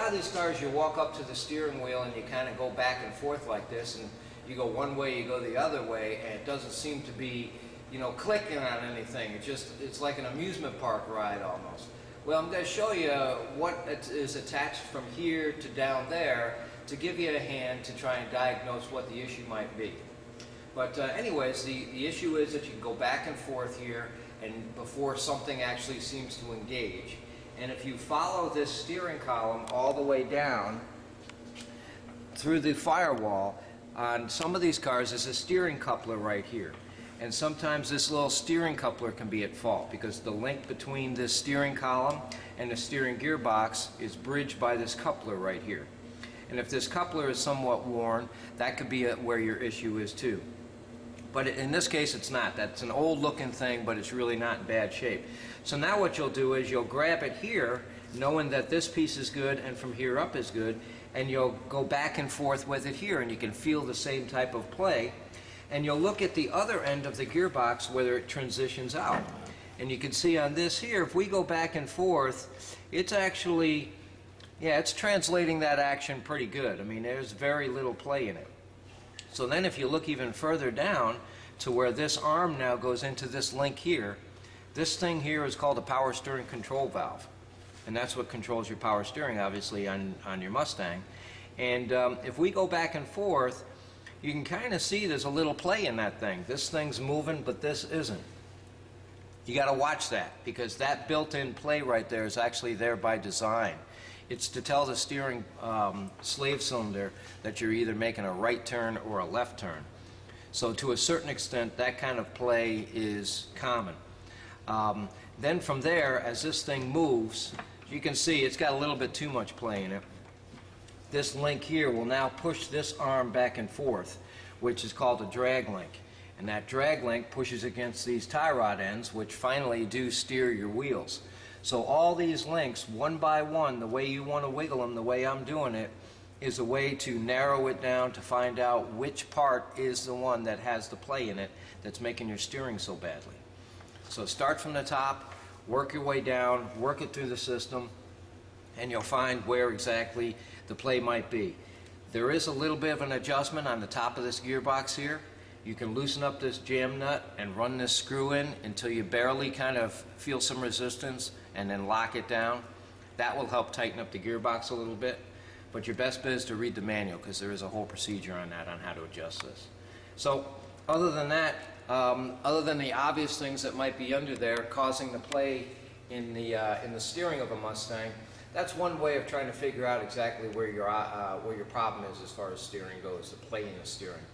lot of these cars, you walk up to the steering wheel and you kind of go back and forth like this, and you go one way, you go the other way, and it doesn't seem to be, you know, clicking on anything. It's like an amusement park ride almost. Well, I'm going to show you what is attached from here to down there to give you a hand to try and diagnose what the issue might be. But anyways, the issue is that you go back and forth here and before something actually seems to engage. And if you follow this steering column all the way down through the firewall, on some of these cars there's a steering coupler right here. And sometimes this little steering coupler can be at fault because the link between this steering column and the steering gearbox is bridged by this coupler right here. And if this coupler is somewhat worn, that could be where your issue is too. But in this case it's not. That's an old looking thing, but it's really not in bad shape. So now what you'll do is you'll grab it here, knowing that this piece is good and from here up is good, and you'll go back and forth with it here, and you can feel the same type of play. And you'll look at the other end of the gearbox whether it transitions out. And you can see on this here, if we go back and forth, it's actually, yeah, it's translating that action pretty good. I mean, there's very little play in it. So then if you look even further down to where this arm now goes into this link here, this thing here is called a power steering control valve. And that's what controls your power steering, obviously, on your Mustang. And if we go back and forth, you can kind of see there's a little play in that thing. This thing's moving, but this isn't. You got to watch that, because that built-in play right there is actually there by design. It's to tell the steering slave cylinder that you're either making a right turn or a left turn. So to a certain extent, that kind of play is common. Then from there, as this thing moves, you can see it's got a little bit too much play in it. This link here will now push this arm back and forth, which is called a drag link. And that drag link pushes against these tie rod ends, which finally do steer your wheels. So all these links, one by one, the way you want to wiggle them, the way I'm doing it, is a way to narrow it down to find out which part is the one that has the play in it that's making your steering so badly. So start from the top, work your way down, work it through the system, and you'll find where exactly the play might be. There is a little bit of an adjustment on the top of this gearbox here. You can loosen up this jam nut and run this screw in until you barely kind of feel some resistance and then lock it down. That will help tighten up the gearbox a little bit. But your best bet is to read the manual, because there is a whole procedure on that, on how to adjust this. So other than that, other than the obvious things that might be under there causing the play in the steering of a Mustang, that's one way of trying to figure out exactly where your problem is as far as steering goes, the play in the steering.